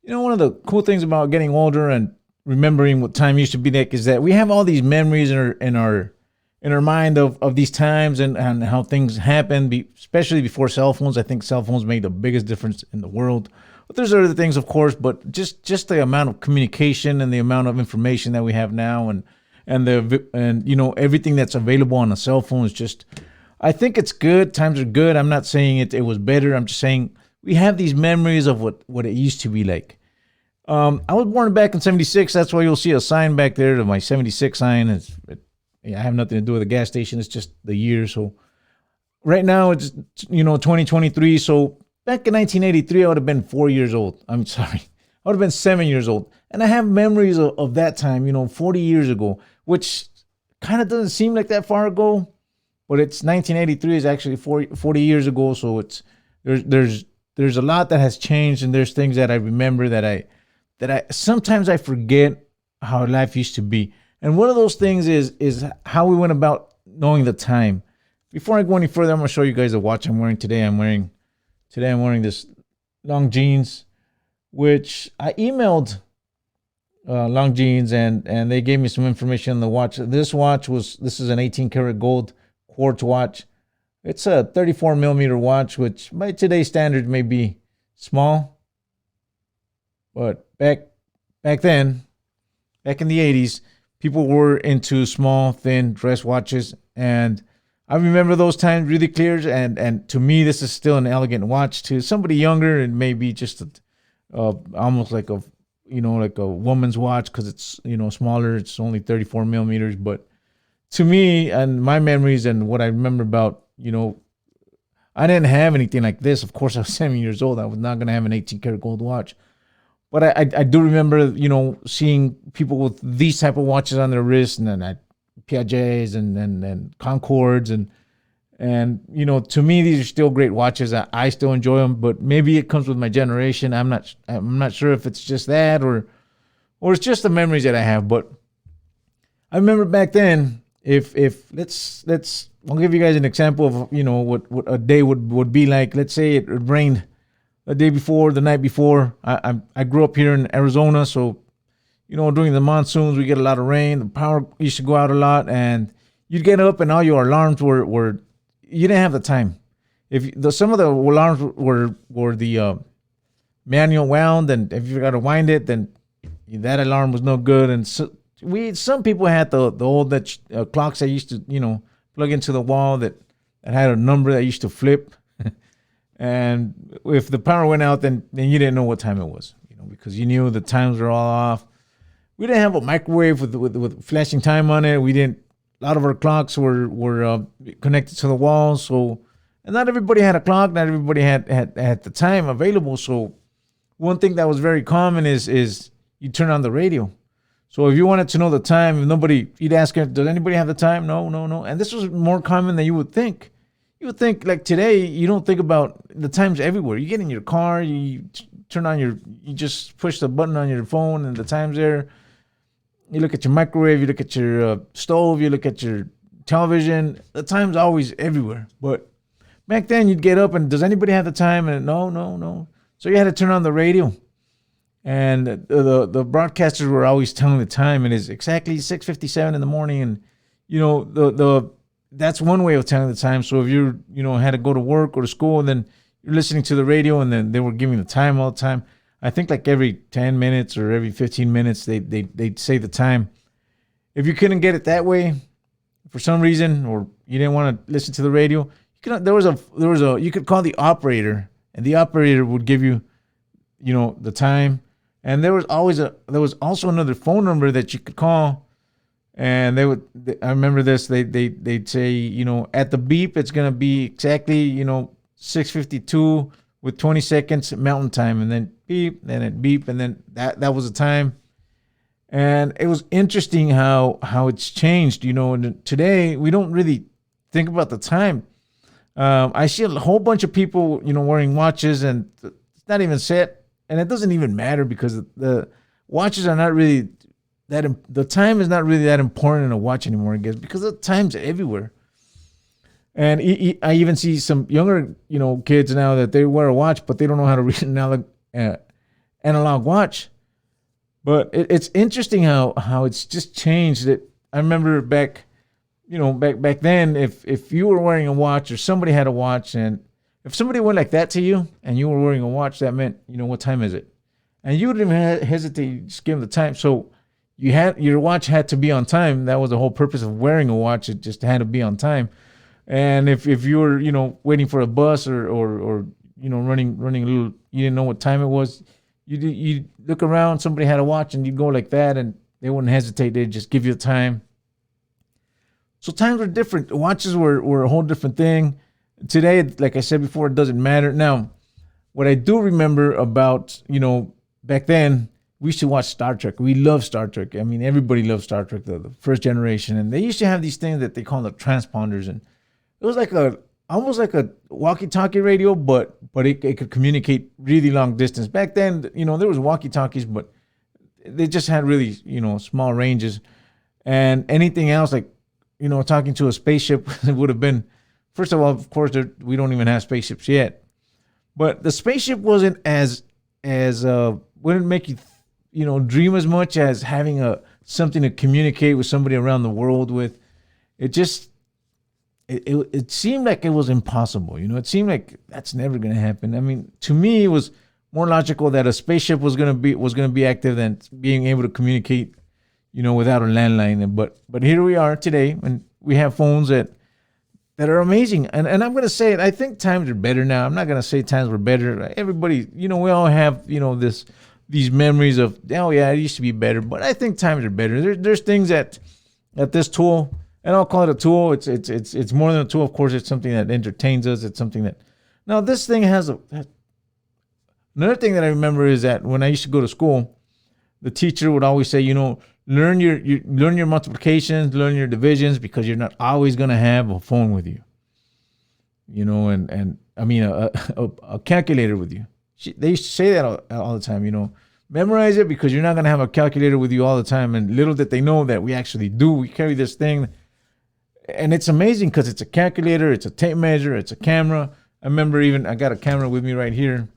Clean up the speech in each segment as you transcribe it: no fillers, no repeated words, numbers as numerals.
One of the cool things about getting older and remembering what time used to be like is that we have all these memories in our mind of these times and how things happened, especially before cell phones. I think cell phones made the biggest difference in the world. But there's other things, of course, but just the amount of communication and the amount of information that we have now, and everything that's available on a cell phone is just. I think it's good. Times are good. I'm not saying it was better. I'm just saying we have these memories of what it used to be like. I was born back in '76. That's why you'll see a sign back there to my '76 sign. I have nothing to do with the gas station. It's just the year. So right now it's 2023. So back in 1983, I would have been 4 years old. I'm sorry, I would have been 7 years old, and I have memories of that time. 40 years ago, which kind of doesn't seem like that far ago, but it's 1983 is actually 40 years ago. So there's a lot that has changed, and there's things that I remember that I sometimes I forget how life used to be. And one of those things is how we went about knowing the time. Before I go any further, I'm gonna show you guys the watch I'm wearing today. I'm wearing this long jeans, which I emailed long jeans, and they gave me some information on the watch. This is an 18 karat gold quartz watch. It's a 34 millimeter watch, which by today's standards may be small, but back then, back in the 80s, people were into small, thin dress watches, and I remember those times really clear. And to me, this is still an elegant watch. To somebody younger, it may be just almost like a woman's watch because it's smaller. It's only 34 millimeters, but to me and my memories and what I remember about I didn't have anything like this. Of course, I was 7 years old. I was not gonna have an 18 karat gold watch. But I do remember, seeing people with these type of watches on their wrists, and then Piagets and Concords, and to me these are still great watches. I still enjoy them, but maybe it comes with my generation. I'm not sure if it's just that or it's just the memories that I have. But I remember back then, if let's I'll give you guys an example of what a day would be like. Let's say it rained the day before, the night before. I grew up here in Arizona, so during the monsoons we get a lot of rain. The power used to go out a lot, and you'd get up and all your alarms were you didn't have the time. Some of the alarms were the manual wound, and if you got to wind it, then that alarm was no good. And so some people had the old clocks that used to plug into the wall that had a number that used to flip. And if the power went out, then you didn't know what time it was, because you knew the times were all off. We didn't have a microwave with flashing time on it. We didn't. A lot of our clocks were connected to the wall, so and not everybody had a clock. Not everybody had the time available. So one thing that was very common is you turn on the radio. So if you wanted to know the time, you'd ask, does anybody have the time? No, no, no. And this was more common than you would think. You would think, like today, you don't think about the times everywhere. You get in your car, you just push the button on your phone and the time's there. You look at your microwave, you look at your stove, you look at your television. The time's always everywhere. But back then you'd get up and does anybody have the time? And no, no, no. So you had to turn on the radio. And the broadcasters were always telling the time. It is exactly 6:57 in the morning. And, that's one way of telling the time. So if you had to go to work or to school, and then you're listening to the radio, and then they were giving the time all the time. I think like every 10 minutes or every 15 minutes, they'd say the time. If you couldn't get it that way for some reason, or you didn't want to listen to the radio, you could call the operator, and the operator would give you, the time. And there was also another phone number that you could call. And I remember this, they'd say, at the beep, it's going to be exactly, 6:52 with 20 seconds mountain time, and then beep, then it beep, and then that was the time. And it was interesting how it's changed, and today we don't really think about the time. I see a whole bunch of people, wearing watches, and it's not even set, and it doesn't even matter because the watches are not really the time is not really that important in a watch anymore, I guess, because the time's everywhere. And I even see some younger, kids now that they wear a watch, but they don't know how to read analog watch. But it's interesting how it's just changed. That I remember back, back then, if you were wearing a watch or somebody had a watch, and if somebody went like that to you and you were wearing a watch, that meant, what time is it? And you wouldn't even hesitate, just give them the time. So your watch had to be on time. That was the whole purpose of wearing a watch. It just had to be on time. And if you were, waiting for a bus or running a little, you didn't know what time it was, you look around, somebody had a watch, and you'd go like that, and they wouldn't hesitate. They'd just give you the time. So times were different. Watches were a whole different thing. Today, like I said before, it doesn't matter. Now, what I do remember about, back then, we used to watch Star Trek. We love Star Trek. I mean, everybody loved Star Trek, the first generation. And they used to have these things that they call the transponders. And it was almost like a walkie-talkie radio, but it could communicate really long distance. Back then, there was walkie-talkies, but they just had really, small ranges. And anything else, like, talking to a spaceship, it would have been, first of all, of course, we don't even have spaceships yet. But the spaceship wasn't as wouldn't make you, dream as much as having something to communicate with somebody around the world with. It just, it seemed like it was impossible. It seemed like that's never going to happen. I mean, to me, it was more logical that a spaceship was going to be active than being able to communicate, without a landline. But here we are today, and we have phones that are amazing. And I'm going to say it. I think times are better now. I'm not going to say times were better. Everybody, we all have, these memories of, oh yeah, it used to be better. But I think times are better. There's things that this tool, and I'll call it a tool. It's more than a tool. Of course, it's something that entertains us. It's something that, now this thing has another thing that I remember is that when I used to go to school, the teacher would always say, learn your multiplications, learn your divisions, because you're not always going to have a phone with you, and I mean a calculator with you. They used to say that all the time, memorize it, because you're not going to have a calculator with you all the time. And little did they know that we actually do. We carry this thing, and it's amazing because it's a calculator, it's a tape measure, it's a camera. I remember I got a camera with me right here.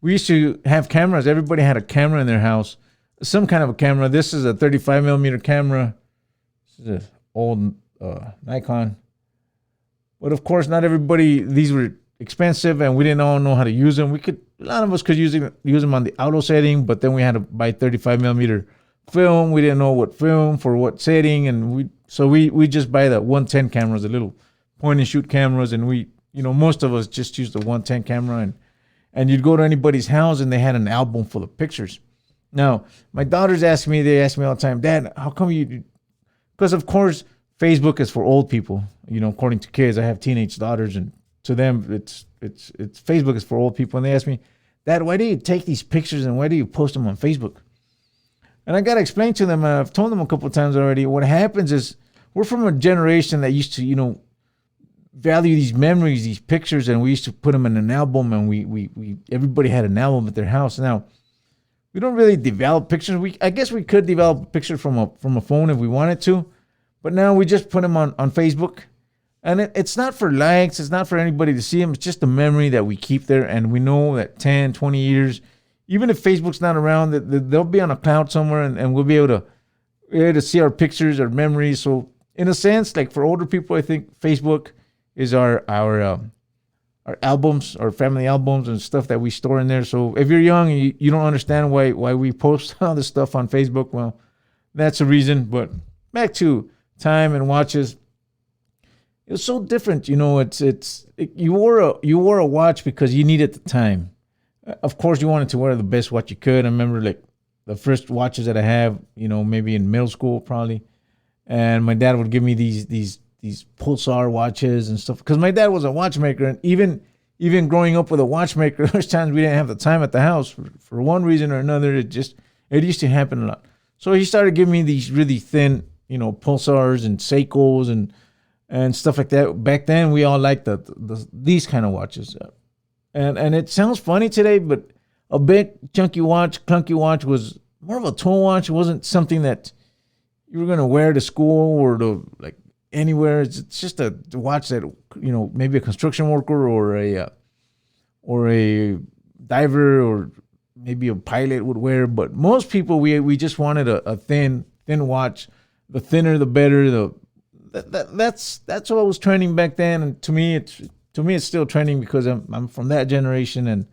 We used to have cameras. Everybody had a camera in their house, some kind of a camera. This is a 35 millimeter camera. This is an old Nikon. But of course, not everybody, these were expensive, and we didn't all know how to use them. A lot of us could use them on the auto setting, but then we had to buy 35 millimeter film. We didn't know what film for what setting, and we just buy the 110 cameras, the little point and shoot cameras, and most of us just used the 110 camera, and you'd go to anybody's house and they had an album full of pictures. Now, my daughters ask me all the time, Dad, how come you, because of course Facebook is for old people, according to kids. I have teenage daughters, and to them, it's Facebook is for old people. And they ask me, Dad, why do you take these pictures and why do you post them on Facebook? And I got to explain to them, I've told them a couple of times already, what happens is we're from a generation that used to, value these memories, these pictures, and we used to put them in an album, and we everybody had an album at their house. Now, we don't really develop pictures. I guess we could develop a picture from a phone if we wanted to, but now we just put them on Facebook. And it's not for likes. It's not for anybody to see them. It's just a memory that we keep there. And we know that 10, 20 years, even if Facebook's not around, they'll be on a cloud somewhere, and we'll be able to see our pictures, our memories. So in a sense, like for older people, I think Facebook is our albums, our family albums and stuff that we store in there. So if you're young and you don't understand why we post all this stuff on Facebook, well, that's a reason. But back to time and watches. It was so different, you wore a watch because you needed the time. Of course, you wanted to wear the best watch you could. I remember like the first watches that I have, maybe in middle school probably, and my dad would give me these Pulsar watches and stuff, because my dad was a watchmaker, and even growing up with a watchmaker, there's times we didn't have the time at the house for one reason or another. It used to happen a lot. So he started giving me these really thin, Pulsars and Seikos and stuff like that. Back then, we all liked these kind of watches. And it sounds funny today, but a big clunky watch was more of a tool watch. It wasn't something that you were going to wear to school or to like anywhere. It's just a watch that, maybe a construction worker or a diver or maybe a pilot would wear, but most people we just wanted a thin watch. The thinner, the better. That's what was trending back then, and to me it's still trending because I'm from that generation. And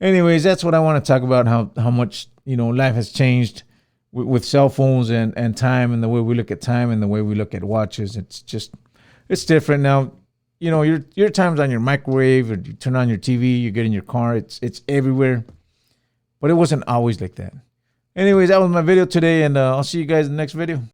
anyways, that's what I want to talk about, how much life has changed with cell phones and time, and the way we look at time and the way we look at watches. It's different now. Your time's on your microwave, or you turn on your TV, you get in your car, it's everywhere. But it wasn't always like that. Anyways, that was my video today, and I'll see you guys in the next video.